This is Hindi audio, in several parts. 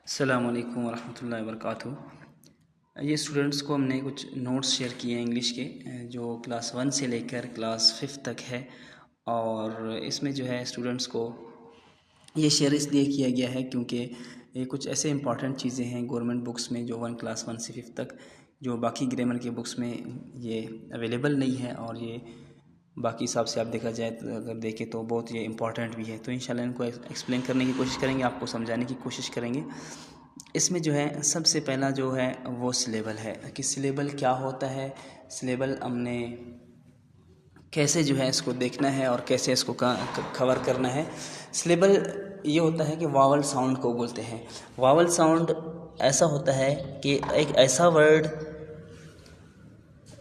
अस्सलामुअलैकुम वरहमतुल्लाहि वबरकातुहू। ये स्टूडेंट्स को हमने कुछ नोट्स शेयर किए हैं इंग्लिश के, जो क्लास 1 से लेकर क्लास 5 तक है। और इसमें जो है स्टूडेंट्स को ये शेयर इसलिए किया गया है क्योंकि ये कुछ ऐसे इंपॉर्टेंट चीज़ें हैं गवर्नमेंट बुक्स में जो क्लास 1 से 5 तक जो बाकी ग्रामर के बुक्स में ये अवेलेबल नहीं है। और ये बाकी हिसाब से आप देखा जाए तो अगर देखें तो बहुत ये इम्पॉर्टेंट भी है। तो इंशाल्लाह इनको एक्सप्लेन करने की कोशिश करेंगे, आपको समझाने की कोशिश करेंगे। इसमें जो है सबसे पहला जो है वो सिलेबल है कि सिलेबल क्या होता है, सिलेबल हमने कैसे जो है इसको देखना है और कैसे इसको कवर करना है। सिलेबल ये होता है कि वावल साउंड को बोलते हैं। वावल साउंड ऐसा होता है कि एक ऐसा वर्ड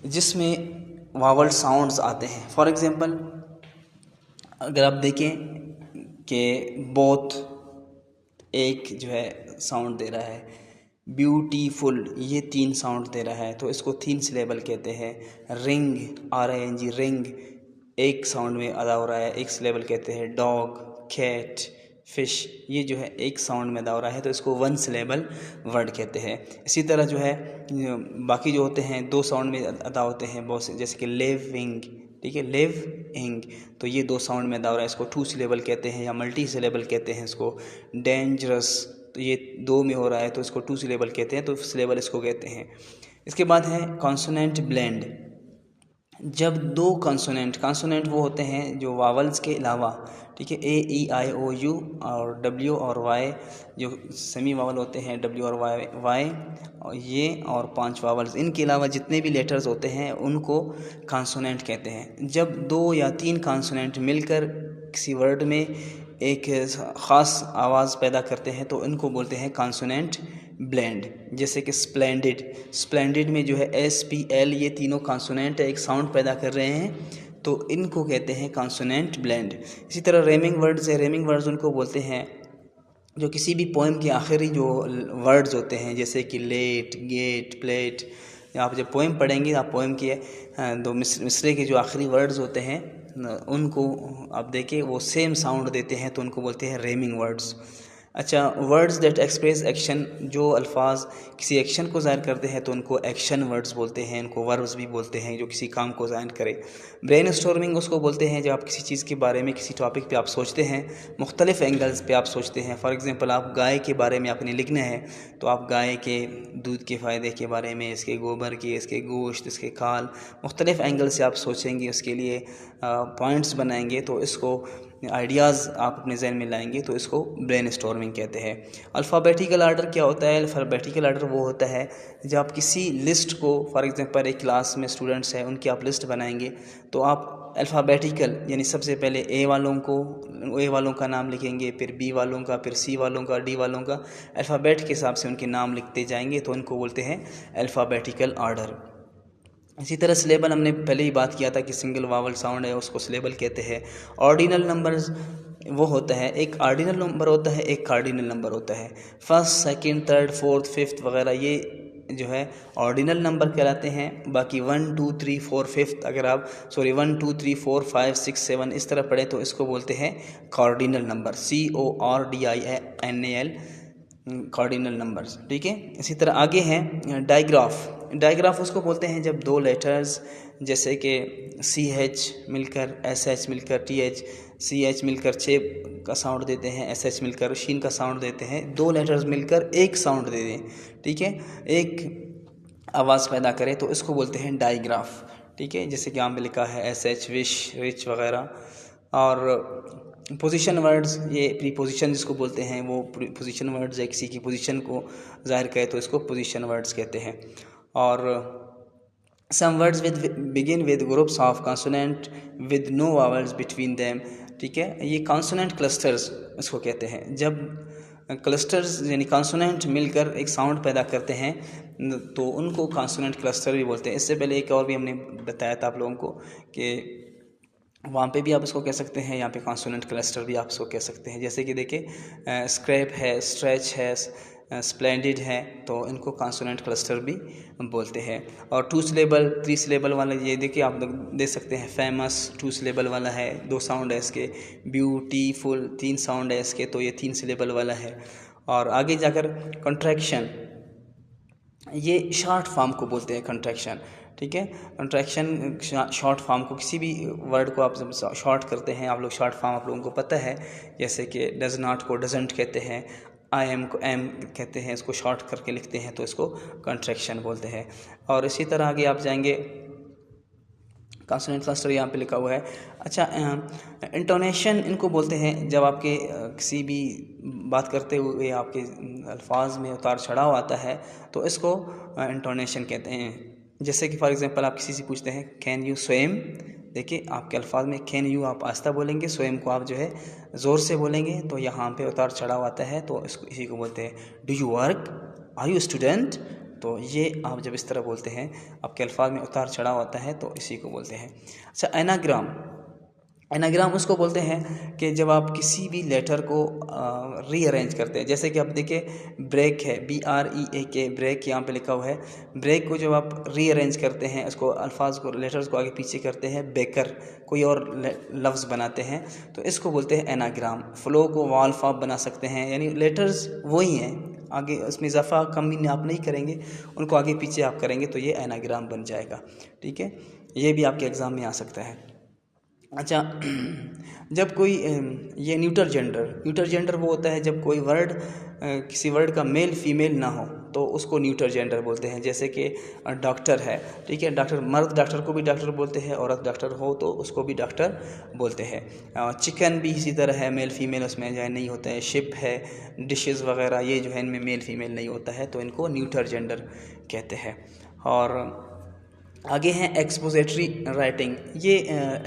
जिसमें वावल साउंड्स आते हैं। फॉर एग्ज़ाम्पल अगर आप देखें कि बोथ एक जो है साउंड दे रहा है, ब्यूटीफुल ये 3 साउंड दे रहा है तो इसको 3 सिलेबल कहते हैं। रिंग RING रिंग एक साउंड में अदा हो रहा है, एक सिलेबल कहते हैं। डॉग, कैट, फिश ये जो है एक साउंड में अदा हो रहा है तो इसको 1 सिलेबल वर्ड कहते हैं। इसी तरह जो है बाकी जो होते हैं 2 साउंड में अदा होते हैं बहुत से, जैसे कि लिविंग, ठीक है, लिविंग तो ये 2 साउंड में अदा हो रहा है, इसको 2 सिलेबल कहते हैं या मल्टी सिलेबल कहते हैं इसको। डेंजरस तो ये 2 में हो रहा है तो इसको 2 सिलेबल कहते हैं, तो सिलेबल इसको कहते हैं। इसके बाद है कॉन्सोनेंट ब्लेंड। जब 2 कॉन्सोनेंट वो होते हैं जो वावल्स के अलावा, ठीक है, AEIOU और W और Y जो सेमी वावल होते हैं W और Y और ये और 5 वावल्स, इनके अलावा जितने भी लेटर्स होते हैं उनको कॉन्सोनेंट कहते हैं। जब 2 या 3 कॉन्सोनेंट मिलकर किसी वर्ड में एक ख़ास आवाज़ पैदा करते हैं तो इनको बोलते हैं कॉन्सोनेंट ब्लेंड। जैसे कि स्प्लेंडिड में जो है SPL ये तीनों कॉन्सोनेंट एक साउंड पैदा कर रहे हैं तो इनको कहते हैं कॉन्सोनेंट ब्लेंड। इसी तरह रेमिंग वर्ड्स है, रेमिंग वर्ड्स उनको बोलते हैं जो किसी भी पोएम के आखिरी जो वर्ड्स होते हैं, जैसे कि लेट, गेट, प्लेट। आप जब पोएम पढ़ेंगे आप पोएम के 2 मिसरे के जो आखिरी वर्ड्स होते हैं उनको आप देखें वो सेम साउंड देते हैं तो उनको बोलते हैं रेमिंग वर्ड्स। अच्छा, वर्ड्स दैट एक्सप्रेस एक्शन, जो अल्फाज किसी एक्शन को ज़ाहिर करते हैं तो उनको एक्शन वर्ड्स बोलते हैं, इनको वर्ब्स भी बोलते हैं जो किसी काम को ज़ाहिर करे। ब्रेन स्टॉर्मिंग उसको बोलते हैं जब आप किसी चीज़ के बारे में, किसी टॉपिक पे आप सोचते हैं, मुख्तलिफ एंगल्स पे आप सोचते हैं। फॉर एग्ज़ाम्पल आप गाय के बारे में आपने लिखना है तो आप गाय के दूध के फ़ायदे के बारे में, इसके गोबर के, इसके गोश्त, इसके खाल, मुख्तलिफ एंगल से आप सोचेंगे, उसके लिए पॉइंट्स बनाएंगे तो इसको आइडियाज़ आप अपने जहन में लाएंगे तो इसको ब्रेन स्टॉर्मिंग कहते हैं। अल्फ़ाबेटिकल आर्डर क्या होता है? अल्फ़ाबेटिकल आर्डर वो होता है जब आप किसी लिस्ट को, फॉर एग्ज़ाम्पल एक क्लास में स्टूडेंट्स हैं उनकी आप लिस्ट बनाएंगे तो आप अल्फ़ाबेटिकल यानी सबसे पहले ए वालों का नाम लिखेंगे, फिर B वालों का, फिर C वालों का, D वालों का, अल्फ़ाबेट के हिसाब से उनके नाम लिखते जाएंगे तो उनको बोलते हैं अल्फ़ाबेटिकल आर्डर। इसी तरह सिलेबल हमने पहले ही बात किया था कि सिंगल वावल साउंड है उसको सिलेबल कहते हैं। ऑर्डिनल नंबर्स वो होता है, एक ऑर्डिनल नंबर होता है, एक कार्डिनल नंबर होता है। First, second, third, fourth, fifth वगैरह ये जो है ऑर्डिनल नंबर कहलाते हैं। बाकी 1 2 3 4 5 अगर आप 1 2 3 4 5 6 7 इस तरह पढ़े तो इसको बोलते हैं cardinal number, CORDINAL cardinal numbers, ठीक है। इसी तरह आगे हैं डायग्राफ उसको बोलते हैं जब 2 लेटर्स जैसे कि CH मिलकर SH मिलकर TH, CH मिलकर चे का साउंड देते हैं, SH मिलकर शीन का साउंड देते हैं, 2 लेटर्स मिलकर एक साउंड दे दें, ठीक है, एक आवाज़ पैदा करें तो इसको बोलते हैं डायग्राफ, ठीक है। जैसे कि यहाँ पे लिखा है SH, विश, रिच वगैरह। और पोजीशन वर्ड्स, ये प्रीपोजिशन जिसको बोलते हैं वो पोजीशन वर्ड्स है, किसी की पोजीशन को जाहिर करे तो इसको पोजीशन वर्ड्स कहते हैं। और some words begin with groups of consonant with no vowels between them, ठीक है, ये कॉन्सोनेंट क्लस्टर्स इसको कहते हैं। जब क्लस्टर्स यानी कॉन्सोनेंट मिलकर एक साउंड पैदा करते हैं तो उनको कॉन्सोनेंट क्लस्टर भी बोलते हैं। इससे पहले एक और भी हमने बताया था आप लोगों को कि वहाँ पे भी आप इसको कह सकते हैं, यहाँ पे कॉन्सोनेंट क्लस्टर भी आप इसको कह सकते हैं। जैसे कि देखिए स्क्रैप है, स्ट्रेच है, स्प्लेंडिड है तो इनको कॉन्सोनेंट क्लस्टर भी बोलते हैं। और 2 सिलेबल 3 सिलेबल वाला ये देखिए आप दे सकते हैं। फेमस 2 सिलेबल वाला है, 2 साउंड है इसके। ब्यूटीफुल 3 साउंड है इसके तो ये 3 सिलेबल वाला है। और आगे जाकर कंट्रैक्शन, ये शॉर्ट फॉर्म को बोलते हैं कंट्रैक्शन, ठीक है। कंट्रैक्शन शॉर्ट फॉर्म को, किसी भी वर्ड को आप जब शॉर्ट करते हैं, आप लोग शॉर्ट फॉर्म आप लोगों को पता है, जैसे कि डज नॉट को डजेंट कहते हैं, आई एम को एम कहते हैं, इसको शॉर्ट करके लिखते हैं तो इसको कंट्रैक्शन बोलते हैं। और इसी तरह आगे आप जाएंगे, कॉन्सोनेंट क्लस्टर यहाँ पे लिखा हुआ है। अच्छा, इंटोनेशन इनको बोलते हैं, जब आपके किसी भी बात करते हुए आपके अल्फाज में उतार चढ़ाव आता है तो इसको इंटोनेशन कहते हैं। जैसे कि फॉर एग्जांपल आप किसी से पूछते हैं कैन यू स्विम, देखिए आपके अल्फाज में कैन यू आप आहिस्ता बोलेंगे, स्विम को आप जो है ज़ोर से बोलेंगे, तो यहाँ पे उतार चढ़ाव आता है, तो इसको इसी को बोलते हैं। Do you work, are you student, तो ये आप जब इस तरह बोलते हैं, आपके अल्फाज में उतार चढ़ाव आता है, तो इसी को बोलते हैं। अच्छा, एनाग्राम, एनाग्राम उसको बोलते हैं कि जब आप किसी भी लेटर को रीअरेंज करते हैं, जैसे कि आप देखिए ब्रेक है, BREAK, ब्रेक यहाँ पे लिखा हुआ है। ब्रेक को जब आप रीअरेंज करते हैं, इसको अल्फाज को, लेटर्स को आगे पीछे करते हैं, बेकर कोई और लफ्ज़ बनाते हैं, तो इसको बोलते हैं एनाग्राम। फ्लो को वॉल्फ आप बना सकते हैं, यानी लेटर्स वही हैं, आगे उसमें इजाफा कमी आप नहीं करेंगे, उनको आगे पीछे आप करेंगे तो ये एनाग्राम बन जाएगा, ठीक है। ये भी आपके एग्ज़ाम में आ सकता है। अच्छा, जब कोई ये न्यूटर जेंडर वो होता है जब कोई वर्ड किसी वर्ड का मेल फीमेल ना हो तो उसको न्यूटर जेंडर बोलते हैं। जैसे कि डॉक्टर है, ठीक है, डॉक्टर, मर्द डॉक्टर को भी डॉक्टर बोलते हैं, औरत डॉक्टर हो तो उसको भी डॉक्टर बोलते हैं। चिकन भी इसी तरह है, मेल फीमेल उसमें जो है नहीं होता है। शिप है, डिशेस वगैरह, ये जो है इनमें मेल फीमेल नहीं होता है, तो इनको न्यूटर जेंडर कहते हैं। और आगे हैं एक्सपोजिटरी राइटिंग। ये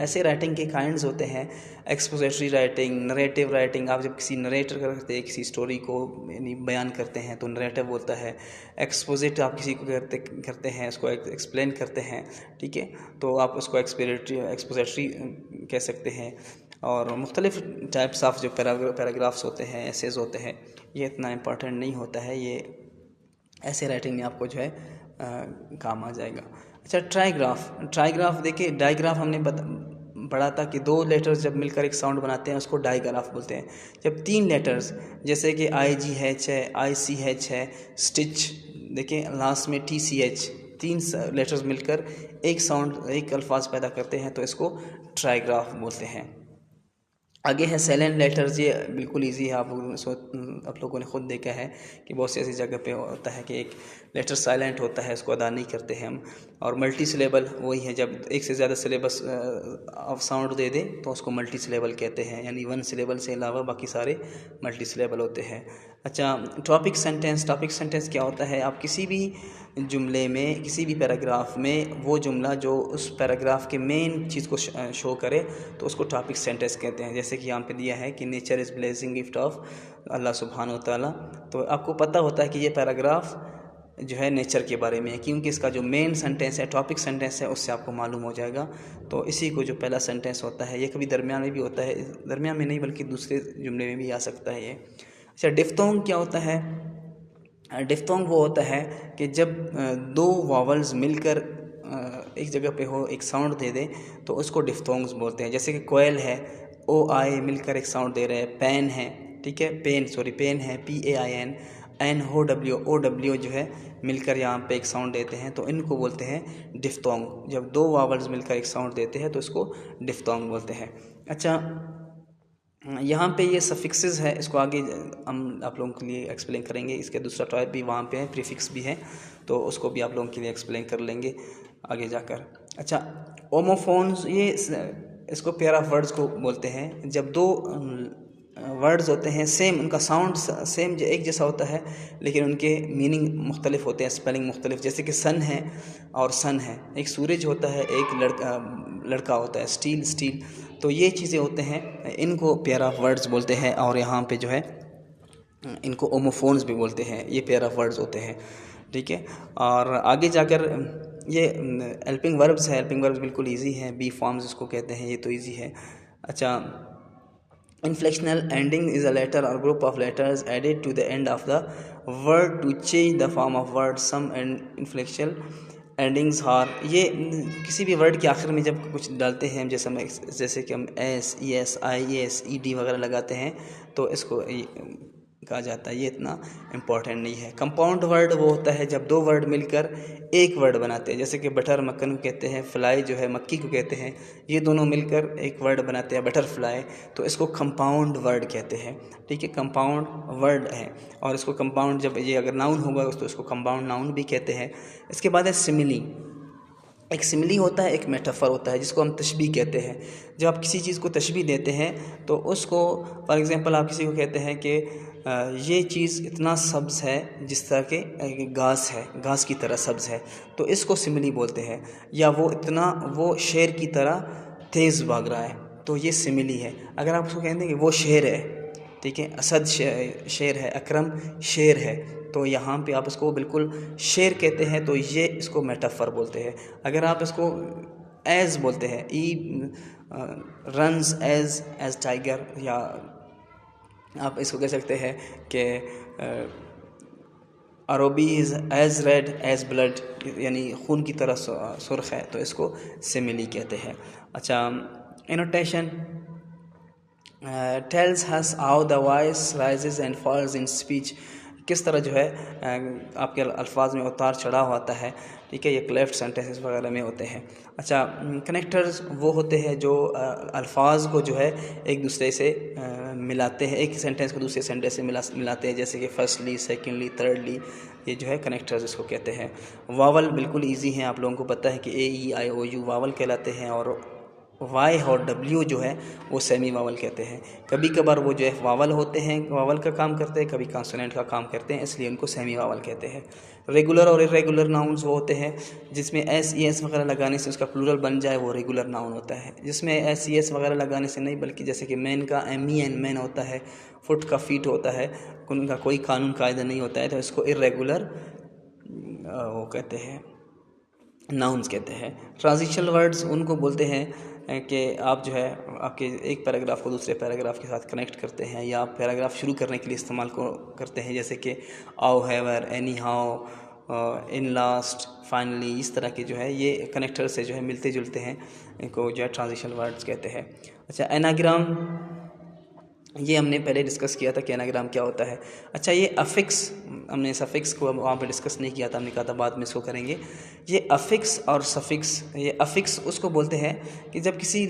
ऐसे राइटिंग के काइंड्स होते हैं, एक्सपोजिटरी राइटिंग, नरेटिव राइटिंग। आप जब किसी नरेटर करते हैं, किसी स्टोरी को यानी बयान करते हैं तो नरेटिव बोलता है। एक्सपोजिट आप किसी को करते हैं, उसको एक्सप्लेन करते हैं, ठीक है, तो आप उसको एक्सपोजिटरी कह सकते हैं। और मुख्तलिफ टाइप्स ऑफ जो पैराग्राफ्स होते हैं, एसेज होते हैं, ये इतना इम्पोर्टेंट नहीं होता है, ये ऐसे राइटिंग में आपको जो है काम आ जाएगा। अच्छा, ट्राईग्राफ देखिए, डाईग्राफ हमने पढ़ा था कि 2 लेटर्स जब मिलकर एक साउंड बनाते हैं उसको डाईग्राफ बोलते हैं। जब 3 लेटर्स, जैसे कि IGH है, ICH है, स्टिच, देखिए लास्ट में TCH, 3 लेटर्स मिलकर एक साउंड, एक अल्फाज पैदा करते हैं तो इसको ट्राईग्राफ बोलते हैं। आगे है साइलेंट लेटर्स। ये बिल्कुल इजी है, आप लोगों ने खुद देखा है कि बहुत सी ऐसी जगह पे होता है कि एक लेटर साइलेंट होता है, इसको अदा नहीं करते हैं हम। और मल्टी सिलेबल वही है, जब एक से ज़्यादा सिलेबस आप साउंड दे दें तो उसको मल्टी सिलेबल कहते हैं, यानी 1 सिलेबल से अलावा बाकी सारे मल्टी सिलेबल होते हैं। अच्छा, टॉपिक सेंटेंस क्या होता है? आप किसी भी जुमले में, किसी भी पैराग्राफ में वो जुमला जो उस पैराग्राफ के मेन चीज़ को शो करे तो उसको टॉपिक सेंटेंस कहते हैं। जैसे कि यहाँ पे दिया है कि nature is blessing gift of Allah सुब्हान व तआला, तो आपको पता होता है कि ये पैराग्राफ जो है नेचर के बारे में है, क्योंकि इसका जो मेन सेंटेंस है, टॉपिक सेंटेंस है, उससे आपको मालूम हो जाएगा। तो इसी को जो पहला सेंटेंस होता है, ये कभी दरमियान में भी होता है, दरमियान में नहीं बल्कि दूसरे जुमले में भी आ सकता है ये। अच्छा, डिफ्थोंग क्या होता है? डिफ्थोंग वो होता है कि जब 2 वावल्स मिलकर एक जगह पे हो, एक साउंड दे दे तो उसको डिफ्थोंग्स बोलते हैं। जैसे कि कोयल है, OI मिलकर एक साउंड दे रहे हैं। पेन है, ठीक है, पेन है, PAIN, NOW जो है मिलकर यहाँ पे एक साउंड देते हैं तो इनको बोलते हैं डिफ्थोंग। जब 2 वावल्स मिलकर एक साउंड देते हैं तो इसको डिफ्थोंग बोलते हैं। अच्छा, यहाँ पे ये सफिक्सेस है, इसको आगे हम आप लोगों के लिए एक्सप्लेन करेंगे। इसके दूसरा टाइप भी वहाँ पे है, प्रीफिक्स भी है, तो उसको भी आप लोगों के लिए एक्सप्लेन कर लेंगे आगे जाकर। अच्छा, ओमोफोन्स, ये इसको पेयर ऑफ वर्ड्स को बोलते हैं। जब 2 वर्ड्स होते हैं सेम, उनका साउंड सेम एक जैसा होता है लेकिन उनके मीनिंग मुख्तलिफ होते हैं, स्पेलिंग मुख्तलिफ। जैसे कि सन है और सन है, एक सूरज होता है, एक लड़का होता है, स्टील। तो ये चीज़ें होते हैं, इनको पेयर ऑफ वर्ड्स बोलते हैं। और यहाँ पे जो है इनको ओमोफोन्स भी बोलते हैं, ये पेयर ऑफ वर्ड्स होते हैं, ठीक है। और आगे जाकर ये हेल्पिंग वर्ब्स है, हेल्पिंग वर्ब्स बिल्कुल ईजी है, बी फॉर्म्स इसको कहते हैं, ये तो ईजी है। अच्छा, inflectional ending is a letter or group of letters added to the end of the word to change the form of word. Some inflectional endings are, ये किसी भी वर्ड के आखिर में जब कुछ डालते हैं, जैसे कि हम S, ES, I, ES, ED वगैरह लगाते हैं तो इसको कहा जाता है, ये इतना इम्पोर्टेंट नहीं है। कंपाउंड वर्ड वो होता है जब दो वर्ड मिलकर एक वर्ड बनाते हैं, जैसे कि बटर मक्खन को कहते हैं, फ्लाई जो है मक्खी को कहते हैं, ये दोनों मिलकर एक वर्ड बनाते हैं बटरफ्लाई, तो इसको कंपाउंड वर्ड कहते हैं। ठीक है, कंपाउंड वर्ड है। और इसको कंपाउंड, जब ये अगर नाउन होगा तो इसको कंपाउंड नाउन भी कहते हैं। इसके बाद है सिमिली। एक सिमिली होता है, एक मेटाफर होता है, जिसको हम तशबीह कहते हैं। जब आप किसी चीज़ को तशबीह देते हैं तो उसको, फॉर एग्ज़ाम्पल आप किसी को कहते हैं कि ये चीज़ इतना सब्ज़ है जिस तरह के घास है, घास की तरह सब्ज़ है, तो इसको सिमिली बोलते हैं। या वो शेर की तरह तेज़ भाग रहा है, तो ये सिमिली है। अगर आप उसको कहते हैं कि वो शेर है, ठीक है, असद शेर है, अकरम शेर है, तो यहाँ पे आप इसको बिल्कुल शेर कहते हैं, तो ये इसको मेटाफर बोलते हैं। अगर आप इसको एज़ बोलते हैं, ई रन्स एज़ टाइगर, या आप इसको कह सकते हैं कि अरबी is as red as blood, यानी खून की तरह सुर्ख है, तो इसको सिमिली कहते हैं। अच्छा, intonation tells us how the voice rises and falls in speech, किस तरह जो है आपके अल्फाज में उतार चढ़ाव होता है। ठीक है, ये क्लेफ्ट सेंटेंसेस वगैरह में होते हैं। अच्छा, कनेक्टर्स वो होते हैं जो अल्फाज को जो है एक दूसरे से मिलाते हैं, एक सेंटेंस को दूसरे सेंटेंस से मिलाते हैं, जैसे कि फर्स्टली, सेकेंडली, थर्डली, ये जो है कनेक्टर्स इसको कहते हैं। वावल बिल्कुल ईजी हैं, आप लोगों को पता है कि AEIOU वावल कहलाते हैं, और वाई और डब्ल्यू जो है वो सेमी वावल कहते हैं। कभी कभार वो जो है वावल होते हैं, वावल का काम करते हैं, कभी कॉन्सोनेंट का काम करते हैं, इसलिए उनको सेमी वावल कहते हैं। रेगुलर और इरेगुलर नाउन्स वो होते हैं जिसमें SES वगैरह लगाने से उसका प्लूरल बन जाए, वो रेगुलर नाउन होता है। जिसमें SES वगैरह लगाने से नहीं, बल्कि जैसे कि मैन का MEN मैन होता है, फुट का फीट होता है, उनका कोई कानून कायदा नहीं होता है, तो इसको इरेगुलर वो कहते हैं, नाउन्स कहते हैं। ट्रांजिशनल वर्ड्स उनको बोलते हैं कि आप जो है आपके एक पैराग्राफ को दूसरे पैराग्राफ के साथ कनेक्ट करते हैं, या आप पैराग्राफ शुरू करने के लिए इस्तेमाल करते हैं, जैसे कि however, anyhow, in last, finally, इस तरह के जो है ये कनेक्टर से जो है मिलते जुलते हैं, इनको जो है ट्रांजिशनल वर्ड्स कहते हैं। अच्छा, एनाग्राम, ये हमने पहले डिस्कस किया था कि एनाग्राम क्या होता है। अच्छा, ये अफिक्स, हमने सफिक्स को वहाँ पे डिस्कस नहीं किया था, हमने कहा था बाद में इसको करेंगे। ये अफिक्स और सफिक्स, ये अफिक्स उसको बोलते हैं कि जब किसी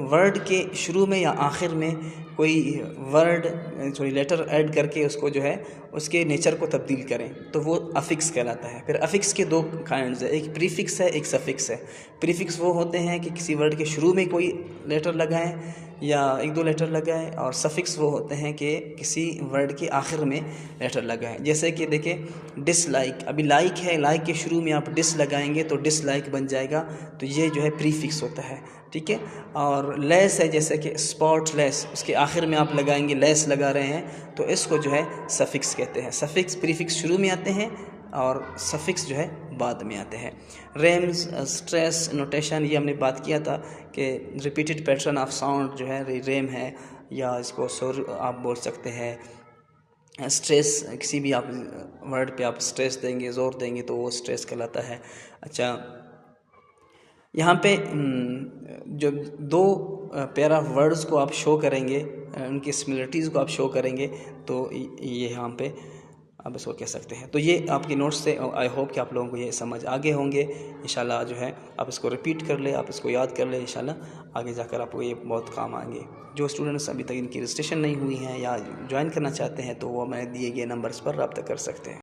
वर्ड के शुरू में या आखिर में कोई लेटर ऐड करके उसको जो है उसके नेचर को तब्दील करें, तो वो अफिक्स कहलाता है। फिर अफिक्स के दो काइंड्स है, एक प्रीफिक्स है, एक सफिक्स है। प्रीफिक्स वो होते हैं कि किसी वर्ड के शुरू में कोई लेटर लगाएं या एक दो लेटर लगाएं, और सफिक्स वो होते हैं कि किसी वर्ड के आखिर में लेटर लगाएं। जैसे कि देखें, डिसलाइक, अभी लाइक है, लाइक के शुरू में आप डिस लगाएंगे तो डिसलाइक बन जाएगा, तो ये जो है प्रीफिक्स होता है। ठीक है, और लेस है, जैसे कि स्पॉट लेस, उसके आखिर में आप लगाएंगे, लेस लगा रहे हैं, तो इसको जो है सफिक्स कहते हैं। सफिक्स, प्रीफिक्स शुरू में आते हैं और सफिक्स जो है बाद में आते हैं। रेम्स, स्ट्रेस, नोटेशन, ये हमने बात किया था कि रिपीटेड पैटर्न ऑफ साउंड जो है रेम है, या इसको सुर आप बोल सकते हैं। स्ट्रेस, किसी भी आप वर्ड पे आप स्ट्रेस देंगे, ज़ोर देंगे, तो वो स्ट्रेस कहलाता है। अच्छा, यहाँ पे जो दो पेयर ऑफ वर्ड्स को आप शो करेंगे, उनकी सिमिलरिटीज़ को आप शो करेंगे, तो ये यहाँ पे आप इसको कह सकते हैं। तो ये आपके नोट्स से आई होप कि आप लोगों को ये समझ आगे होंगे। इंशाल्लाह जो है आप इसको रिपीट कर ले, आप इसको याद कर ले, इंशाल्लाह आगे जाकर आपको ये बहुत काम आएंगे। जो स्टूडेंट्स अभी तक इनकी रजिस्ट्रेशन नहीं हुई हैं या ज्वाइन करना चाहते हैं, तो वो मैंने दिए गए नंबर्स पर रब्ता कर सकते हैं।